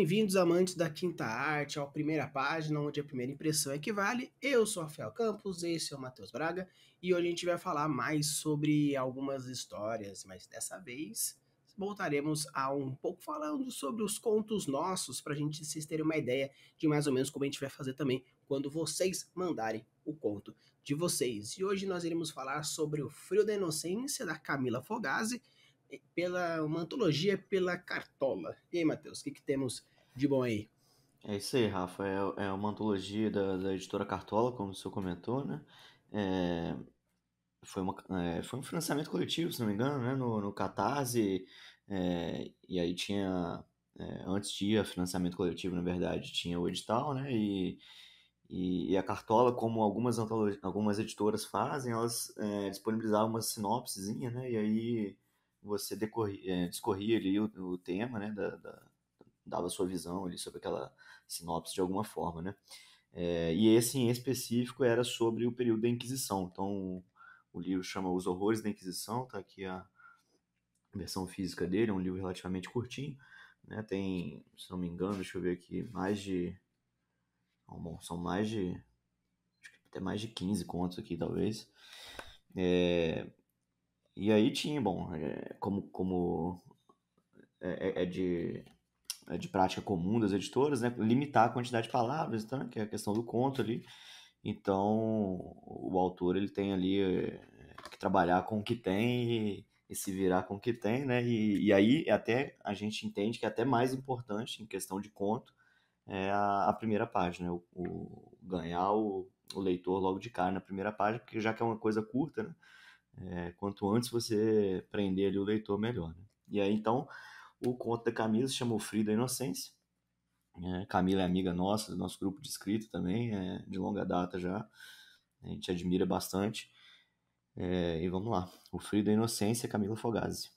bem-vindos, amantes da quinta arte, ao Primeira Página, onde a primeira impressão é que vale. Eu sou o Rafael Campos, esse é o Matheus Braga, e hoje a gente vai falar mais sobre algumas histórias, mas dessa vez voltaremos a um pouco falando sobre os contos nossos, para vocês terem uma ideia de mais ou menos como a gente vai fazer também quando vocês mandarem o conto de vocês. E hoje nós iremos falar sobre O Frio da Inocência, da Camila Fogasi, pela uma antologia pela Cartola. E aí, Matheus, o que temos de bom aí? É isso aí, Rafa. É uma antologia da editora Cartola, como o senhor comentou, né? É, foi um financiamento coletivo, se não me engano, né? No Catarse. E aí tinha. Antes de financiamento coletivo, na verdade, tinha o edital, né? E a Cartola, como algumas editoras fazem, elas disponibilizavam uma sinopsezinha, né? E aí você discorria ali o tema, né? Dava sua visão ali sobre aquela sinopse de alguma forma, né? E esse em específico era sobre o período da Inquisição. Então, o livro chama Os Horrores da Inquisição, tá aqui a versão física dele, é um livro relativamente curtinho, né? Tem, se não me engano, deixa eu ver aqui, bom, são acho que até mais de 15 contos aqui, talvez. E aí tinha, bom, como é de prática comum das editoras, né? Limitar a quantidade de palavras, tá? Que é a questão do conto ali. Então, o autor ele tem ali que trabalhar com o que tem e se virar com o que tem, né? E aí até a gente entende que é até mais importante em questão de conto é a primeira página, né? Ganhar o leitor logo de cara na primeira página, porque já que é uma coisa curta, né? Quanto antes você prender ali o leitor, melhor, né? E aí então o conto da Camila se chama O Frio da Inocência. Camila é amiga nossa, do nosso grupo de escrita também, de longa data já. A gente admira bastante. E vamos lá. O Frio da Inocência, Camila Fogasi.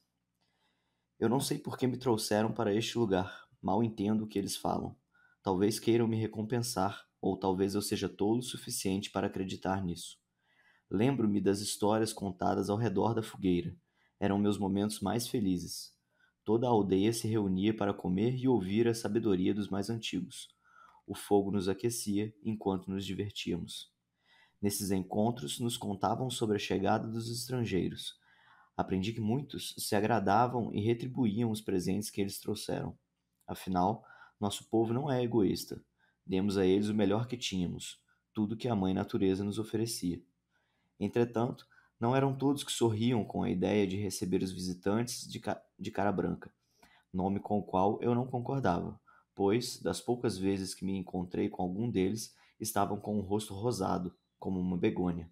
Eu não sei por que me trouxeram para este lugar. Mal entendo o que eles falam. Talvez queiram me recompensar, ou talvez eu seja tolo o suficiente para acreditar nisso. Lembro-me das histórias contadas ao redor da fogueira. Eram meus momentos mais felizes. Toda a aldeia se reunia para comer e ouvir a sabedoria dos mais antigos. O fogo nos aquecia enquanto nos divertíamos. Nesses encontros, nos contavam sobre a chegada dos estrangeiros. Aprendi que muitos se agradavam e retribuíam os presentes que eles trouxeram. Afinal, nosso povo não é egoísta. Demos a eles o melhor que tínhamos, tudo que a Mãe Natureza nos oferecia. Entretanto, não eram todos que sorriam com a ideia de receber os visitantes de cara branca, nome com o qual eu não concordava, pois, das poucas vezes que me encontrei com algum deles, estavam com o rosto rosado, como uma begônia.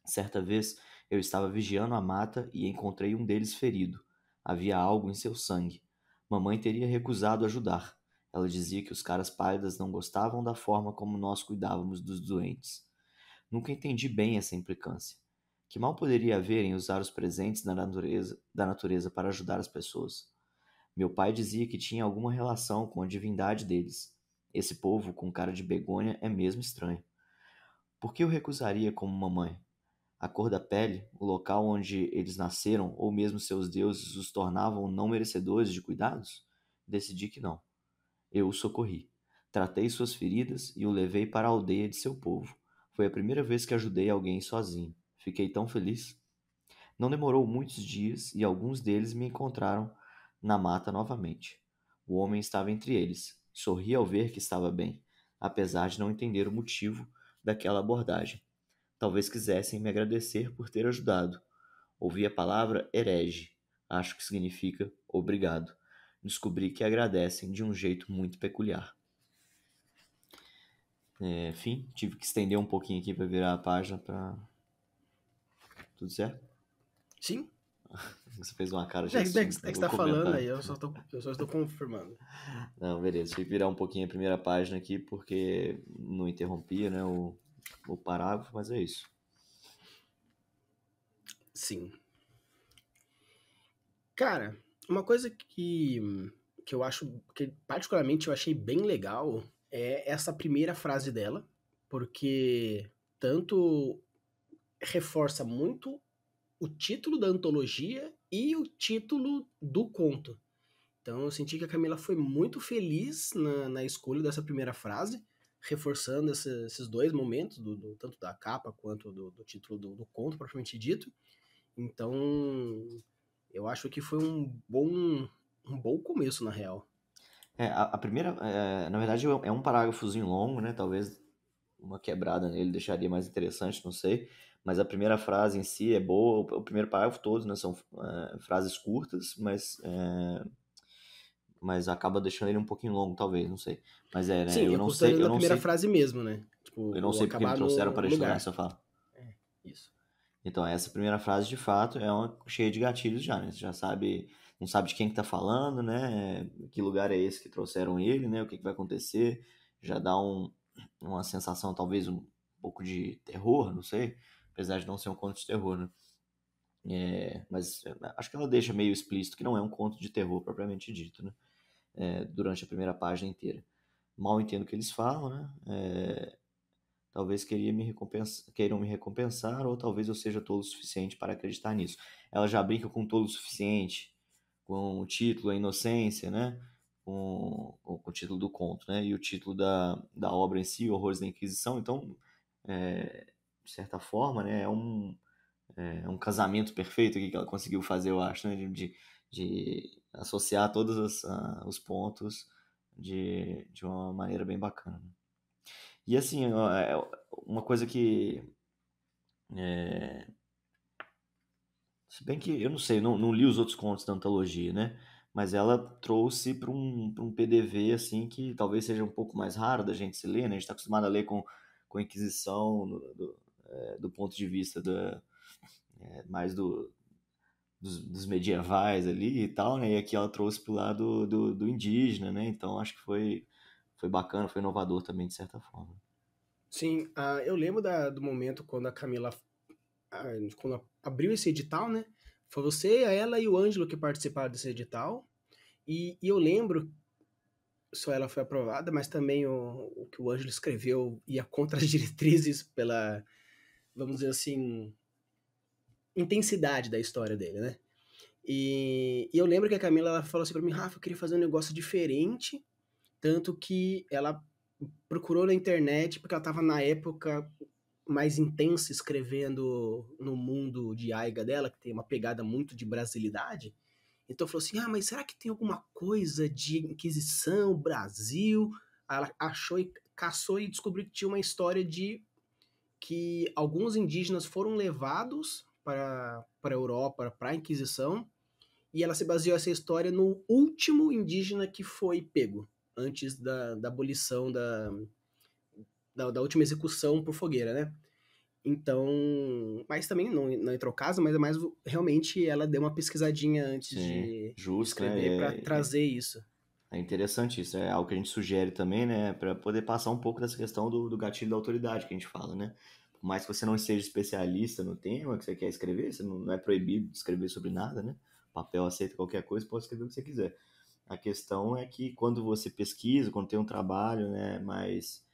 Certa vez, eu estava vigiando a mata e encontrei um deles ferido. Havia algo em seu sangue. Mamãe teria recusado ajudar. Ela dizia que os caras pálidas não gostavam da forma como nós cuidávamos dos doentes. Nunca entendi bem essa implicância. Que mal poderia haver em usar os presentes da natureza para ajudar as pessoas? Meu pai dizia que tinha alguma relação com a divindade deles. Esse povo com cara de begônia é mesmo estranho. Por que eu recusaria como mamãe? A cor da pele, o local onde eles nasceram ou mesmo seus deuses os tornavam não merecedores de cuidados? Decidi que não. Eu o socorri. Tratei suas feridas e o levei para a aldeia de seu povo. Foi a primeira vez que ajudei alguém sozinho. Fiquei tão feliz. Não demorou muitos dias e alguns deles me encontraram na mata novamente. O homem estava entre eles. Sorri ao ver que estava bem, apesar de não entender o motivo daquela abordagem. Talvez quisessem me agradecer por ter ajudado. Ouvi a palavra herege. Acho que significa obrigado. Descobri que agradecem de um jeito muito peculiar. Enfim, tive que estender um pouquinho aqui para virar a página para tudo certo? Sim? Você fez uma cara É, de é que susto, você não vou tá falando comentar. aí, eu só estou confirmando. Não, beleza. Tive que virar um pouquinho a primeira página aqui porque não interrompia, né, o parágrafo, mas é isso. Sim. Cara, uma coisa que eu acho, que particularmente eu achei bem legal é essa primeira frase dela, porque tanto reforça muito o título da antologia e o título do conto, Então eu senti que a Camila foi muito feliz na escolha dessa primeira frase, reforçando esses dois momentos, tanto da capa quanto do título do conto propriamente dito. Então eu acho que foi um bom começo, na real. A primeira, na verdade, é um parágrafozinho longo, né? Talvez uma quebrada nele deixaria mais interessante, não sei. Mas a primeira frase em si é boa, o primeiro parágrafo todo, né? São frases curtas, mas acaba deixando ele um pouquinho longo, talvez, não sei. Mas né? Sim, eu considerando a primeira frase mesmo, né? Tipo, Eu não o sei porque me acabar trouxeram no para este lugar, lugar. se eu falo. É, isso. Então, essa primeira frase, de fato, é uma cheia de gatilhos já, né? Você já sabe, não sabe de quem que tá falando, né? Que lugar é esse que trouxeram ele, né? O que que vai acontecer. Já dá uma sensação, talvez, um pouco de terror, não sei. Apesar de não ser um conto de terror, né? Mas acho que ela deixa meio explícito que não é um conto de terror propriamente dito, né? Durante a primeira página inteira. Mal entendo o que eles falam, né? Talvez queiram me recompensar, ou talvez eu seja tolo o suficiente para acreditar nisso. Ela já brinca com tolo o suficiente, com o título, a inocência, né? Com o título do conto, né? E o título da obra em si, Horrores da Inquisição. Então, de certa forma, né? É um casamento perfeito aqui que ela conseguiu fazer, eu acho, né? De associar todos os pontos de uma maneira bem bacana. E assim, uma coisa que. é, Se bem que eu não sei, não li os outros contos da antologia, né? Mas ela trouxe para um PDV assim que talvez seja um pouco mais raro da gente se ler, né? A gente está acostumado a ler com a Inquisição do ponto de vista mais dos medievais ali e tal, né? E aqui ela trouxe pro lado do indígena, né? Então acho que foi bacana, foi inovador também, de certa forma. Sim, eu lembro do momento quando a Camila quando abriu esse edital, né? Foi você, ela e o Ângelo que participaram desse edital. E eu lembro, só ela foi aprovada, mas também o que o Ângelo escreveu ia contra as diretrizes pela, vamos dizer assim, intensidade da história dele, né? E eu lembro que a Camila ela falou assim pra mim, Rafa, eu queria fazer um negócio diferente, tanto que ela procurou na internet, porque ela tava na época mais intensa escrevendo no mundo de Aiga dela, que tem uma pegada muito de brasilidade. Então falou assim: mas será que tem alguma coisa de Inquisição, Brasil? Aí ela achou e caçou e descobriu que tinha uma história de que alguns indígenas foram levados para a Europa, para a Inquisição, e ela se baseou essa história no último indígena que foi pego, antes da abolição da última execução por fogueira, né? Então, mas também não entrou caso, mas é mais realmente ela deu uma pesquisadinha antes Sim, de justo, né? escrever para trazer isso. É interessante isso, é algo que a gente sugere também, né, para poder passar um pouco dessa questão do gatilho da autoridade que a gente fala, né? Por mais que você não seja especialista no tema que você quer escrever, você não é proibido de escrever sobre nada, né? O papel aceita qualquer coisa, pode escrever o que você quiser. A questão é que quando você pesquisa, quando tem um trabalho, né, mais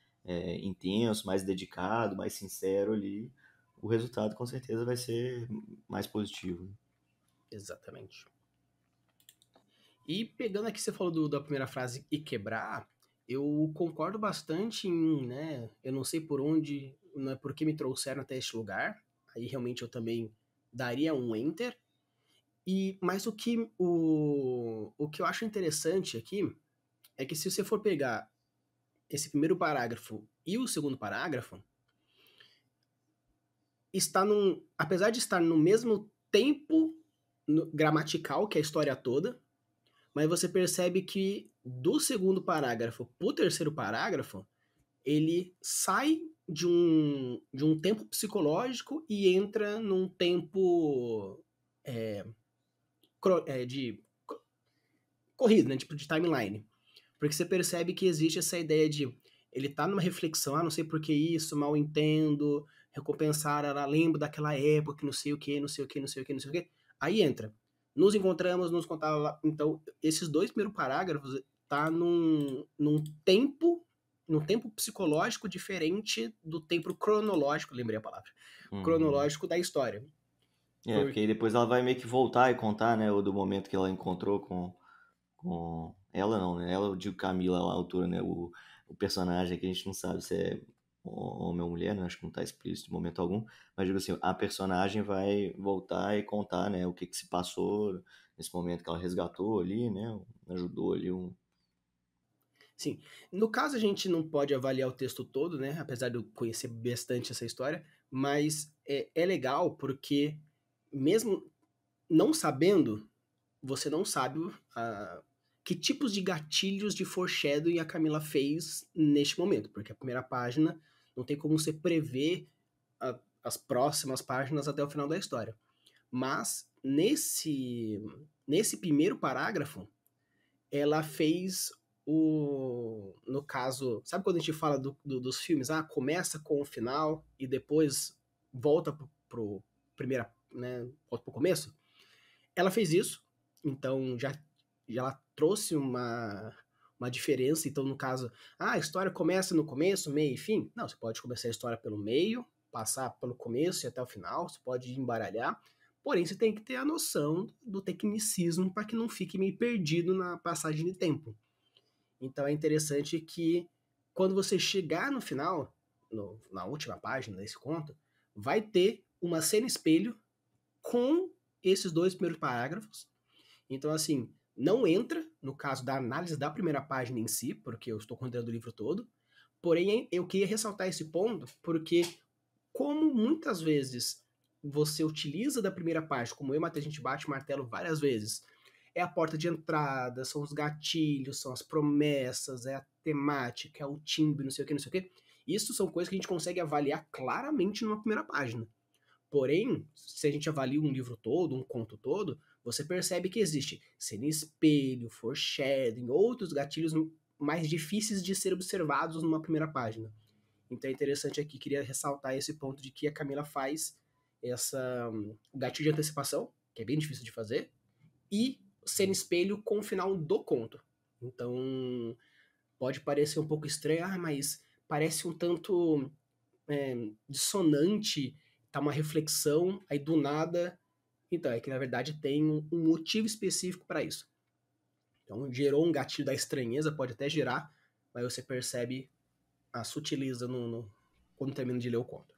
intenso, mais dedicado, mais sincero ali, o resultado com certeza vai ser mais positivo, né? Exatamente. E pegando aqui, você falou da primeira frase e quebrar, eu concordo bastante em, né, eu não sei por onde, não é porque me trouxeram até este lugar, aí realmente eu também daria um enter. Mas o que eu acho interessante aqui é que se você for pegar esse primeiro parágrafo e o segundo parágrafo, apesar de estar no mesmo tempo gramatical que a história toda, mas você percebe que do segundo parágrafo pro terceiro parágrafo, ele sai de um tempo psicológico e entra num tempo é, de corrido, né? Tipo de timeline. Porque você percebe que existe essa ideia de ele tá numa reflexão, não sei por que isso, mal entendo, recompensar, lembro daquela época, não sei o que, não sei o que, não sei o que, não sei o que. Aí entra. Nos encontramos, nos contava lá. Então, esses dois primeiros parágrafos tá num tempo psicológico diferente do tempo cronológico, lembrei a palavra, Uhum. cronológico da história. Porque aí depois ela vai meio que voltar e contar, né, o do momento que ela encontrou com... Ela não, né? Ela, eu digo Camila, a autora, né? O personagem que a gente não sabe se é homem ou mulher, né? Acho que não tá explícito em momento algum, mas digo assim, a personagem vai voltar e contar, né? O que que se passou nesse momento que ela resgatou ali, né? Ajudou ali um... Sim. No caso, a gente não pode avaliar o texto todo, né? Apesar de eu conhecer bastante essa história, mas é legal porque, mesmo não sabendo, você não sabe que tipos de gatilhos de foreshadowing a Camila fez neste momento, porque a primeira página não tem como você prever as próximas páginas até o final da história. Mas nesse primeiro parágrafo, ela fez no caso, sabe quando a gente fala dos filmes, começa com o final e depois volta pro primeira, né, volta pro começo? Ela fez isso, então já ela trouxe uma diferença. Então, no caso, a história começa no começo, meio e fim. Não, você pode começar a história pelo meio, passar pelo começo e até o final, você pode embaralhar. Porém, você tem que ter a noção do tecnicismo para que não fique meio perdido na passagem de tempo. Então, é interessante que quando você chegar no final, na última página desse conto, vai ter uma cena espelho com esses dois primeiros parágrafos. Então, assim, não entra no caso da análise da primeira página em si, porque eu estou contando o livro todo. Porém, eu queria ressaltar esse ponto, porque como muitas vezes você utiliza da primeira página, como eu e Matheus, a gente bate o martelo várias vezes, é a porta de entrada, são os gatilhos, são as promessas, é a temática, é o timbre, não sei o que, não sei o que. Isso são coisas que a gente consegue avaliar claramente numa primeira página. Porém, se a gente avalia um livro todo, um conto todo, você percebe que existe cena espelho, foreshadowing, outros gatilhos mais difíceis de ser observados numa primeira página. Então é interessante aqui, queria ressaltar esse ponto de que a Camila faz o gatilho de antecipação, que é bem difícil de fazer, e cena espelho com o final do conto. Então, pode parecer um pouco estranho, mas parece um tanto dissonante, tá uma reflexão, aí do nada. Então, é que na verdade tem um motivo específico para isso. Então, gerou um gatilho da estranheza, pode até gerar, mas você percebe a sutileza quando termina de ler o conto.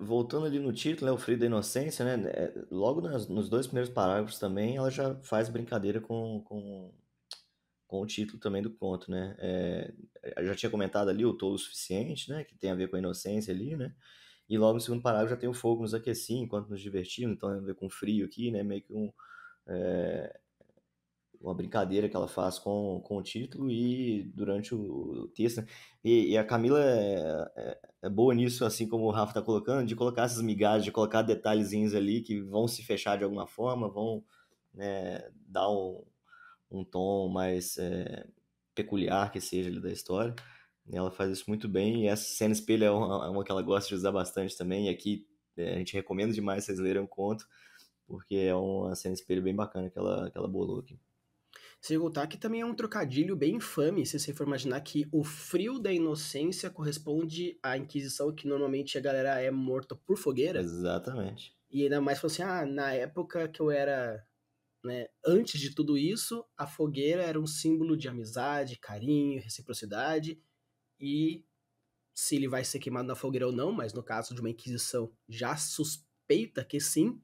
Voltando ali no título, né, o Frio da Inocência, né, logo nos dois primeiros parágrafos também, ela já faz brincadeira com o título também do conto, né? Eu já tinha comentado ali o Tolo o Suficiente, né, que tem a ver com a inocência ali, né? E logo no segundo parágrafo já tem o fogo nos aquecia enquanto nos divertimos, então tem a ver com frio aqui, né? Meio que uma brincadeira que ela faz com o título e durante o texto, né? E a Camila é boa nisso, assim como o Rafa tá colocando, de colocar essas migalhas, de colocar detalhezinhos ali que vão se fechar de alguma forma, vão, né, dar um tom mais peculiar que seja ali da história. Ela faz isso muito bem e essa cena espelho é uma que ela gosta de usar bastante também. E aqui a gente recomenda demais vocês lerem o conto, porque é uma cena espelho bem bacana que ela bolou aqui. Sem contar que também é um trocadilho bem infame, se você for imaginar que o frio da inocência corresponde à Inquisição, que normalmente a galera é morta por fogueira. Exatamente. E ainda mais falou assim, na época que eu era, né, antes de tudo isso, a fogueira era um símbolo de amizade, carinho, reciprocidade, e se ele vai ser queimado na fogueira ou não, mas no caso de uma Inquisição já suspeita que sim,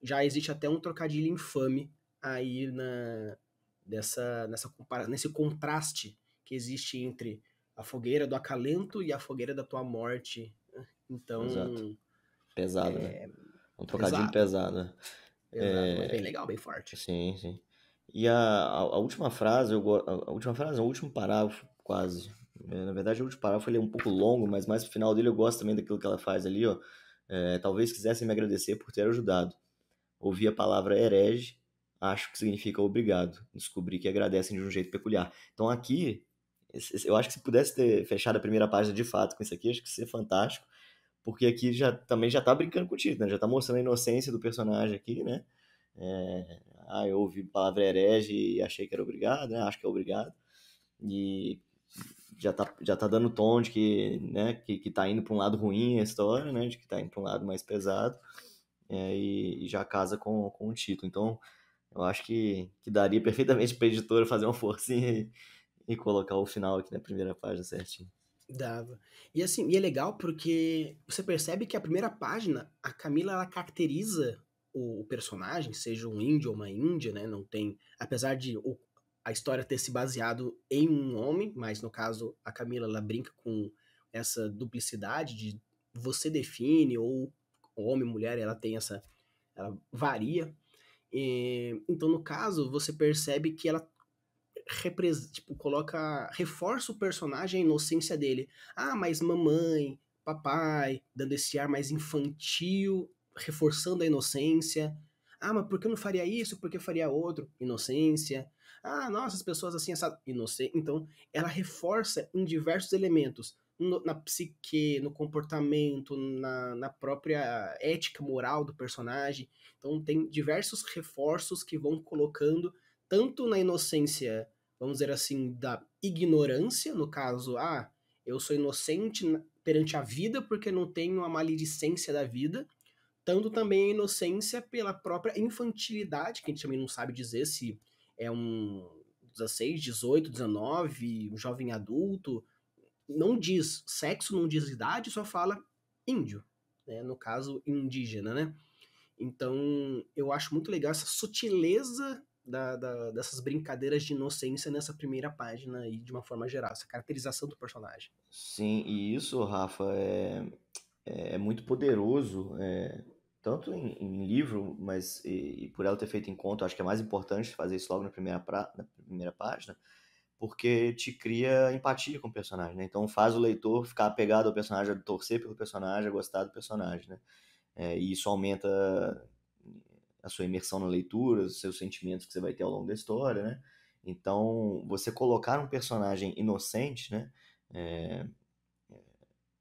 já existe até um trocadilho infame aí nesse contraste que existe entre a fogueira do acalento e a fogueira da tua morte. Exato. Então, Pesado, né? Um trocadilho pesado, pesado, né? pesado, mas bem legal, bem forte. Sim, sim. E a última frase, a última frase, o último parágrafo, quase. Na verdade, o último parágrafo ele é um pouco longo, mas mais pro final dele eu gosto também daquilo que ela faz ali, ó. Talvez quisessem me agradecer por ter ajudado. Ouvi a palavra herege, acho que significa obrigado. Descobri que agradecem de um jeito peculiar. Então aqui, eu acho que se pudesse ter fechado a primeira página de fato com isso aqui, acho que ia ser fantástico, porque aqui também já tá brincando com o título, né? Já tá mostrando a inocência do personagem aqui, né? Eu ouvi a palavra herege e achei que era obrigado, né? Acho que é obrigado. E já tá dando tom de que, né, que tá indo para um lado ruim a história, né? De que tá indo para um lado mais pesado. E já casa com o título. Então, Eu acho que daria perfeitamente pra editora fazer uma forcinha e colocar o final aqui na primeira página certinho. Dava. E assim, e é legal porque você percebe que a primeira página, a Camila, ela caracteriza o personagem, seja um índio ou uma índia, né? Não tem, apesar de a história ter se baseado em um homem, mas no caso a Camila ela brinca com essa duplicidade de você define ou homem, mulher, ela tem essa, ela varia. Então no caso você percebe que ela tipo, reforça o personagem, a inocência dele. Ah, mas mamãe, papai, dando esse ar mais infantil, reforçando a inocência. Ah, mas por que eu não faria isso? Por que eu faria outro? Inocência. Ah, nossa, as pessoas assim, essa inocência. Então, ela reforça em diversos elementos. Na psique, no comportamento, na própria ética moral do personagem. Então, tem diversos reforços que vão colocando tanto na inocência, vamos dizer assim, da ignorância, no caso, eu sou inocente perante a vida porque não tenho a maledicência da vida, tanto também a inocência pela própria infantilidade, que a gente também não sabe dizer se é um 16, 18, 19, um jovem adulto, não diz sexo, não diz idade, só fala índio, né? No caso, indígena, né? Então, eu acho muito legal essa sutileza dessas brincadeiras de inocência nessa primeira página e de uma forma geral, essa caracterização do personagem. Sim, e isso, Rafa, é muito poderoso, tanto em livro, mas e por ela ter feito em conta, eu acho que é mais importante fazer isso logo na primeira página, porque te cria empatia com o personagem, né? Então faz o leitor ficar apegado ao personagem, a torcer pelo personagem, a gostar do personagem, né? E isso aumenta a sua imersão na leitura, os seus sentimentos que você vai ter ao longo da história, né? Então, você colocar um personagem inocente, né? É,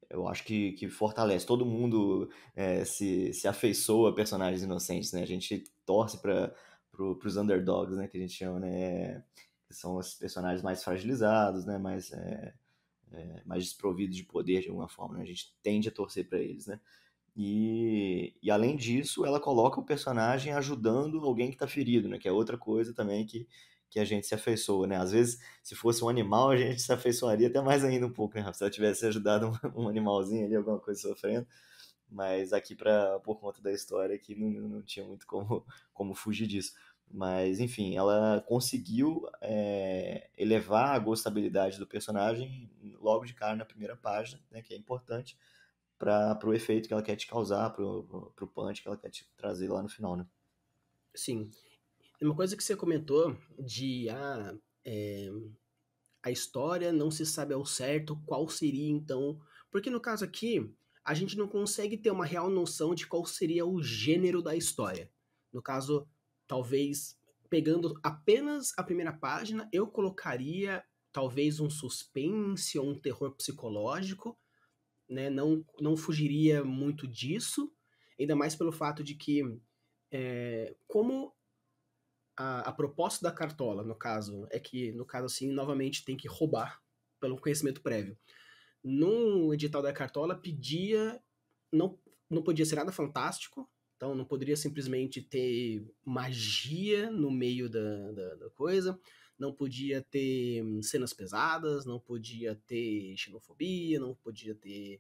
eu acho que fortalece. Todo mundo se afeiçoa a personagens inocentes, né? A gente torce para os underdogs, né? Que a gente chama, né? Que são os personagens mais fragilizados, né? Mais desprovidos de poder de alguma forma, né? A gente tende a torcer para eles, né? E além disso, ela coloca o personagem ajudando alguém que está ferido, né? Que é outra coisa também que a gente se afeiçoa, né? Às vezes, se fosse um animal, a gente se afeiçoaria até mais ainda um pouco, né? Se ela tivesse ajudado um animalzinho ali, alguma coisa sofrendo. Mas aqui, por conta da história, aqui não tinha muito como fugir disso. Mas, enfim, ela conseguiu elevar a gostabilidade do personagem logo de cara na primeira página, né? Que é importante para o efeito que ela quer te causar, pro punch que ela quer te trazer lá no final, né? Sim. Uma coisa que você comentou de é, a história não se sabe ao certo qual seria então. Porque no caso aqui, a gente não consegue ter uma real noção de qual seria o gênero da história. No caso, talvez pegando apenas a primeira página, eu colocaria talvez um suspense ou um terror psicológico, né? Não fugiria muito disso, ainda mais pelo fato de que, como a proposta da cartola, no caso, é que, no caso assim, novamente tem que roubar pelo conhecimento prévio. No edital da cartola pedia, não, não podia ser nada fantástico, então não poderia simplesmente ter magia no meio da coisa, não podia ter cenas pesadas, não podia ter xenofobia, não podia ter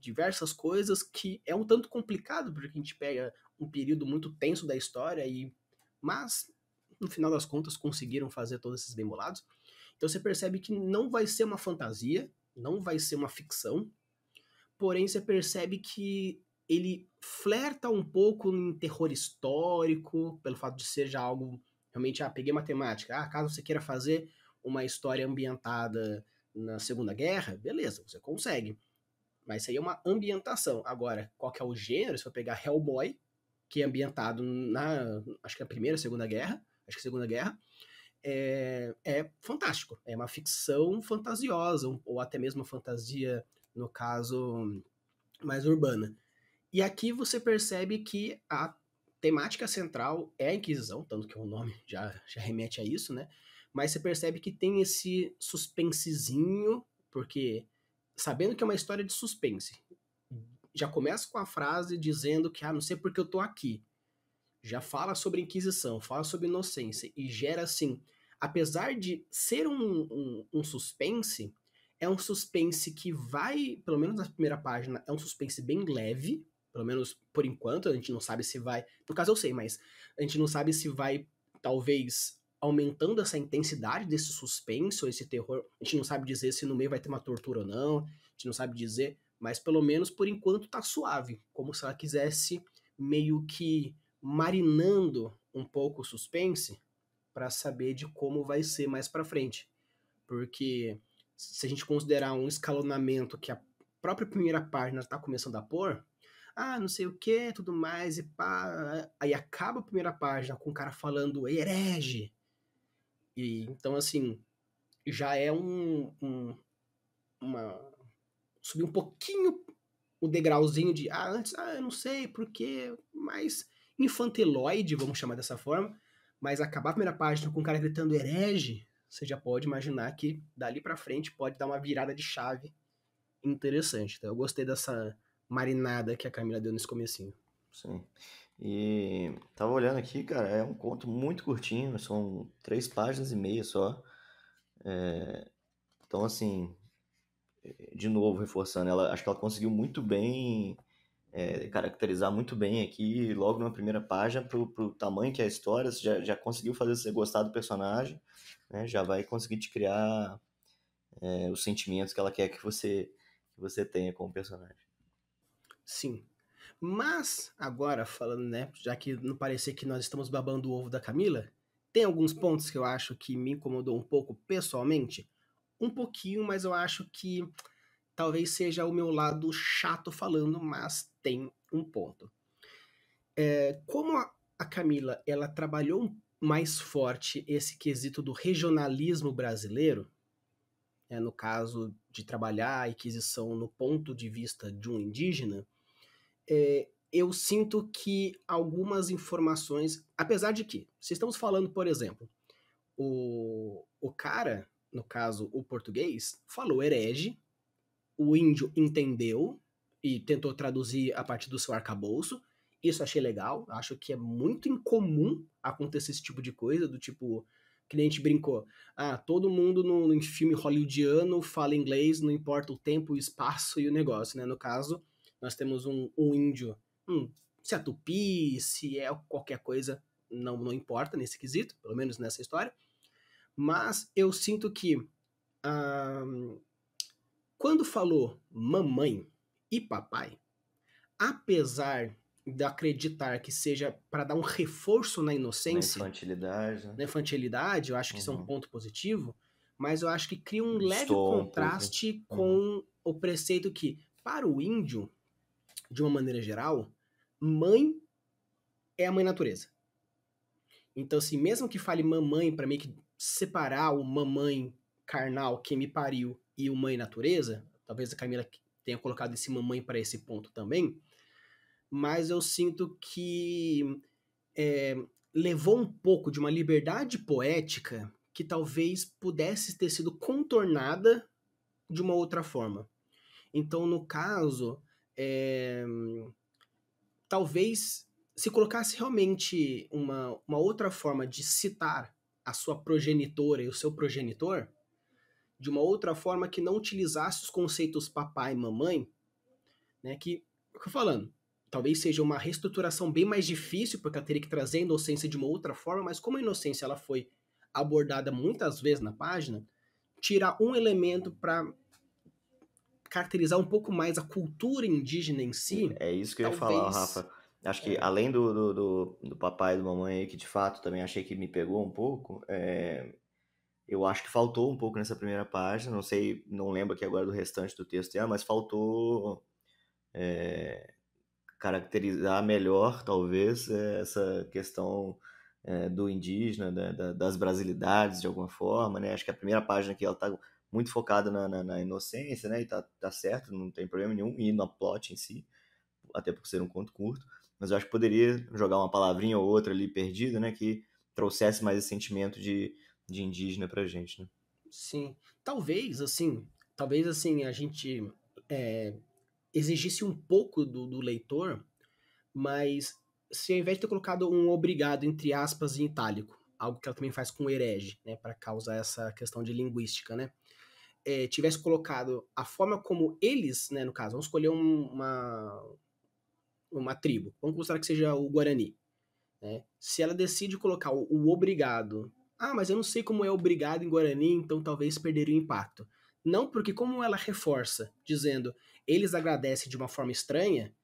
diversas coisas que é um tanto complicado, porque a gente pega um período muito tenso da história mas no final das contas conseguiram fazer todos esses bem bolados. Então você percebe que não vai ser uma fantasia, não vai ser uma ficção, porém você percebe que ele flerta um pouco em terror histórico, pelo fato de ser já algo realmente, peguei matemática, caso você queira fazer uma história ambientada na Segunda Guerra, beleza, você consegue. Mas isso aí é uma ambientação. Agora, qual que é o gênero? Se eu pegar Hellboy, que é ambientado acho que é a Primeira, Segunda Guerra, acho que é a Segunda Guerra, é fantástico. É uma ficção fantasiosa, ou até mesmo fantasia, no caso, mais urbana. E aqui você percebe que a temática central é a Inquisição, tanto que o nome já remete a isso, né? Mas você percebe que tem esse suspensezinho, porque sabendo que é uma história de suspense, já começa com a frase dizendo que, não sei porque eu tô aqui. já fala sobre Inquisição, fala sobre inocência e gera assim, apesar de ser um suspense, é um suspense que vai, pelo menos na primeira página, é um suspense bem leve, pelo menos por enquanto, a gente não sabe se vai, no caso eu sei, mas a gente não sabe se vai, talvez, aumentando essa intensidade desse suspense ou esse terror, a gente não sabe dizer se no meio vai ter uma tortura ou não, a gente não sabe dizer, mas pelo menos por enquanto tá suave, como se ela quisesse meio que marinando um pouco o suspense para saber de como vai ser mais para frente. Porque se a gente considerar um escalonamento que a própria primeira página está começando a pôr, não sei o que, tudo mais, e pá. Aí acaba a primeira página com o cara falando herege. E então, assim, já é uma. Subir um pouquinho o degrauzinho de, antes, eu não sei porquê, mais infantiloide, vamos chamar dessa forma, mas acabar a primeira página com o cara gritando herege, você já pode imaginar que dali pra frente pode dar uma virada de chave interessante. Então eu gostei dessa marinada que a Camila deu nesse comecinho. Sim. E tava olhando aqui, cara, é um conto muito curtinho, são 3 páginas e meia só. Então, assim, de novo, reforçando, acho que ela conseguiu muito bem caracterizar muito bem aqui, logo na primeira página, pro tamanho que é a história, você já conseguiu fazer você gostar do personagem, né? Já vai conseguir te criar os sentimentos que ela quer que você tenha com o personagem. Sim. Mas, agora, falando, né, já que não parecer que nós estamos babando o ovo da Camila, tem alguns pontos que eu acho que me incomodou um pouco pessoalmente. Um pouquinho, mas eu acho que talvez seja o meu lado chato falando, mas tem um ponto. Como a Camila ela trabalhou mais forte esse quesito do regionalismo brasileiro, no caso de trabalhar a Inquisição no ponto de vista de um indígena, eu sinto que algumas informações, apesar de que, se estamos falando, por exemplo, o cara, no caso o português, falou herege, o índio entendeu e tentou traduzir a partir do seu arcabouço. Isso achei legal. Acho que é muito incomum acontecer esse tipo de coisa, do tipo, que nem a gente brincou. Todo mundo no filme hollywoodiano fala inglês, não importa o tempo, o espaço e o negócio, né? No caso, nós temos um índio, se é tupi, se é qualquer coisa, não importa nesse quesito, pelo menos nessa história. Mas eu sinto que ah, quando falou mamãe e papai, apesar de acreditar que seja para dar um reforço na Na inocência, infantilidade, né? na infantilidade, eu acho que isso é um Uhum. ponto positivo, mas eu acho que cria um leve Destoa um pouco. contraste Uhum. com o preceito que, para o índio, de uma maneira geral, mãe é a mãe natureza. Então, assim, mesmo que fale mamãe para meio que separar o mamãe carnal que me pariu e o mãe natureza, talvez a Camila tenha colocado esse mamãe para esse ponto também, mas eu sinto que levou um pouco de uma liberdade poética que talvez pudesse ter sido contornada de uma outra forma. Então, no caso, talvez se colocasse realmente uma outra forma de citar a sua progenitora e o seu progenitor, de uma outra forma que não utilizasse os conceitos papai e mamãe, né, que, o que eu tô falando, talvez seja uma reestruturação bem mais difícil, porque ela teria que trazer a inocência de uma outra forma, mas como a inocência ela foi abordada muitas vezes na página, tirar um elemento para caracterizar um pouco mais a cultura indígena em si, É isso que eu ia falar, talvez. Rafa. Acho que além do papai e do mamãe aí, que de fato também achei que me pegou um pouco, eu acho que faltou um pouco nessa primeira página, não sei, não lembro aqui agora do restante do texto dela, mas faltou caracterizar melhor, talvez, essa questão do indígena, das brasilidades de alguma forma, né? Acho que a primeira página aqui ela tá muito focada na inocência, né? E tá certo, não tem problema nenhum, e no plot em si, até por ser um conto curto, mas eu acho que poderia jogar uma palavrinha ou outra ali perdida, né? Que trouxesse mais esse sentimento de indígena pra gente, né? Sim. Talvez assim, a gente é, exigisse um pouco do leitor, mas se ao invés de ter colocado um obrigado, entre aspas, em itálico, algo que ela também faz com o herege, né, para causar essa questão de linguística, né, tivesse colocado a forma como eles, né, no caso, vamos escolher uma tribo, vamos considerar que seja o Guarani, né, se ela decide colocar o obrigado, mas eu não sei como é obrigado em Guarani, então talvez perderia o impacto. Não, porque como ela reforça, dizendo eles agradecem de uma forma estranha,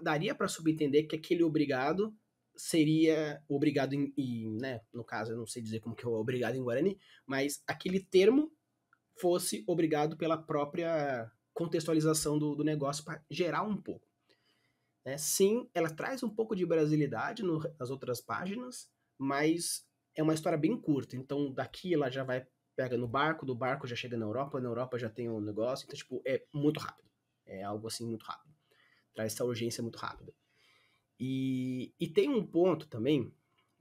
daria para subentender que aquele obrigado seria obrigado né, no caso, eu não sei dizer como que é o obrigado em Guarani, mas aquele termo fosse obrigado pela própria contextualização do negócio para gerar um pouco. Né? Sim, ela traz um pouco de brasilidade nas outras páginas, mas é uma história bem curta. Então, daqui ela já vai, pega no barco, do barco já chega na Europa já tem um negócio. Então, tipo, é muito rápido. É algo assim muito rápido. Traz essa urgência muito rápida. E tem um ponto também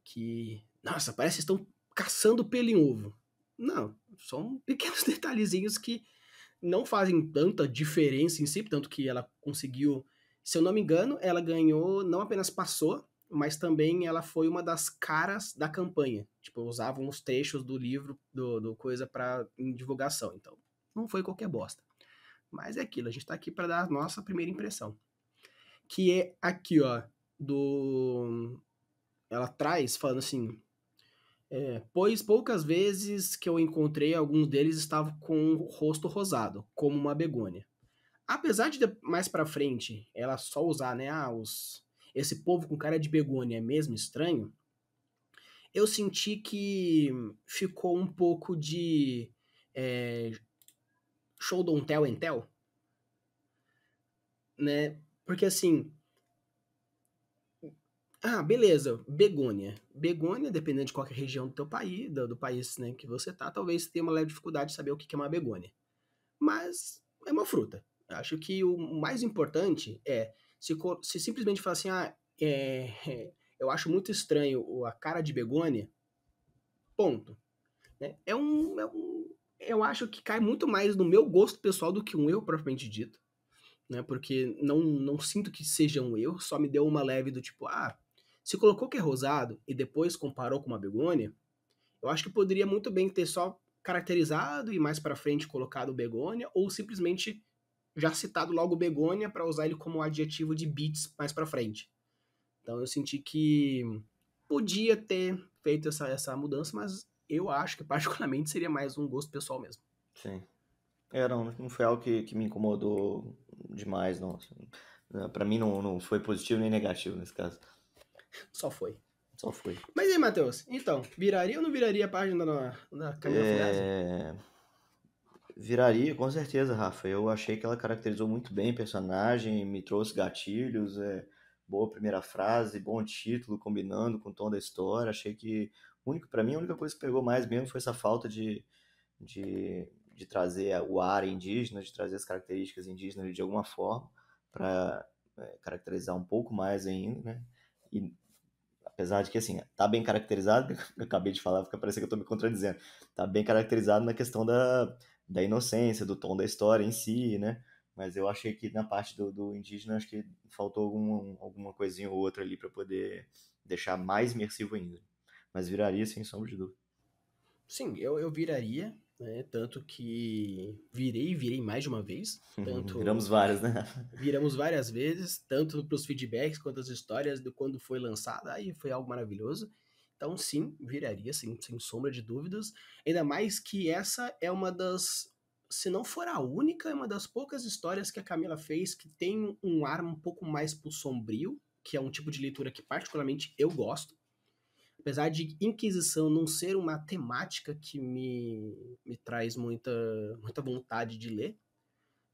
que, nossa, parece que estão caçando pelo em ovo. Não, são pequenos detalhezinhos que não fazem tanta diferença em si, tanto que ela conseguiu, se eu não me engano, ela ganhou, não apenas passou, mas também ela foi uma das caras da campanha. Tipo, usavam os trechos do livro, do coisa para divulgação. Então, não foi qualquer bosta. Mas é aquilo, a gente tá aqui para dar a nossa primeira impressão. Que é aqui, ó, ela traz, falando assim, pois poucas vezes que eu encontrei, alguns deles estavam com o rosto rosado, como uma begônia. Apesar de mais pra frente ela só usar, né, esse povo com cara de begônia é mesmo estranho, eu senti que ficou um pouco de é, show don't tell and tell, né? Porque assim, beleza, begônia. Begônia, dependendo de qualquer região do teu país, do país, né, que você tá, talvez tenha uma leve dificuldade de saber o que é uma begônia. Mas é uma fruta. Eu acho que o mais importante é se simplesmente falar assim, eu acho muito estranho a cara de begônia, ponto. Né? Eu acho que cai muito mais no meu gosto pessoal do que um erro propriamente dito, né? Porque não sinto que seja um erro, só me deu uma leve do tipo, se colocou que é rosado e depois comparou com uma begônia, eu acho que poderia muito bem ter só caracterizado e mais para frente colocado begônia, ou simplesmente já citado logo begônia para usar ele como adjetivo de beats mais para frente. Então eu senti que podia ter feito essa mudança, mas eu acho que particularmente seria mais um gosto pessoal mesmo. Sim. Não foi algo que me incomodou demais, não. Assim, pra mim não foi positivo nem negativo nesse caso. Só foi. Só foi. Mas aí, Matheus, então, viraria ou não viraria a página na Camila Fugazzi? Viraria, com certeza, Rafa. Eu achei que ela caracterizou muito bem o personagem, me trouxe gatilhos, boa primeira frase, bom título, combinando com o tom da história. Achei que, para mim, a única coisa que pegou mais mesmo foi essa falta de trazer o ar indígena, de trazer as características indígenas de alguma forma, para caracterizar um pouco mais ainda, né? E apesar de que, assim, tá bem caracterizado, eu acabei de falar, fica parecendo que eu tô me contradizendo, tá bem caracterizado na questão da inocência, do tom da história em si, né? Mas eu achei que na parte do indígena, acho que faltou alguma coisinha ou outra ali para poder deixar mais imersivo ainda. Mas viraria, sem sombra de dúvida. Sim, eu viraria, né? Tanto que virei mais de uma vez. Viramos Tanto várias, né? viramos várias vezes, tanto para os feedbacks quanto as histórias de quando foi lançada, aí foi algo maravilhoso. Então, sim, viraria, sem sombra de dúvidas. Ainda mais que essa é uma das, se não for a única, é uma das poucas histórias que a Camila fez que tem um ar um pouco mais pro sombrio, que é um tipo de leitura que particularmente eu gosto. Apesar de Inquisição não ser uma temática que me traz muita vontade de ler,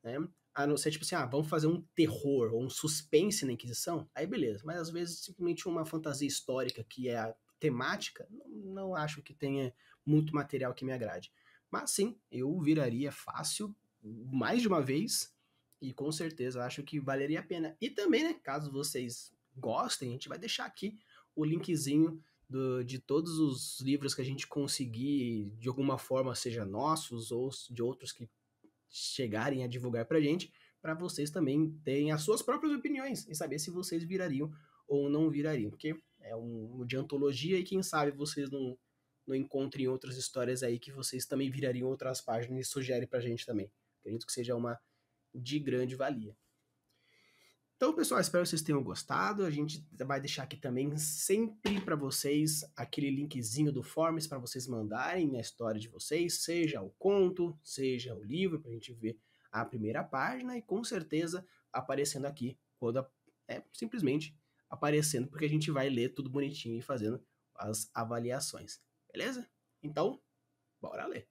né? A não ser, tipo assim, vamos fazer um terror ou um suspense na Inquisição, aí beleza. Mas às vezes simplesmente uma fantasia histórica que é a temática, não acho que tenha muito material que me agrade. Mas sim, eu viraria fácil mais de uma vez e com certeza acho que valeria a pena. E também, né, caso vocês gostem, a gente vai deixar aqui o linkzinho de todos os livros que a gente conseguir, de alguma forma, seja nossos ou de outros que chegarem a divulgar pra gente, para vocês também terem as suas próprias opiniões e saber se vocês virariam ou não virariam, porque é um de antologia e quem sabe vocês não encontrem outras histórias aí que vocês também virariam outras páginas e sugerem pra gente também. Acredito que seja uma de grande valia. Então, pessoal, espero que vocês tenham gostado. A gente vai deixar aqui também sempre para vocês aquele linkzinho do Forms para vocês mandarem a história de vocês, seja o conto, seja o livro, para a gente ver a primeira página e com certeza aparecendo aqui quando simplesmente aparecendo, porque a gente vai ler tudo bonitinho e fazendo as avaliações. Beleza? Então, bora ler.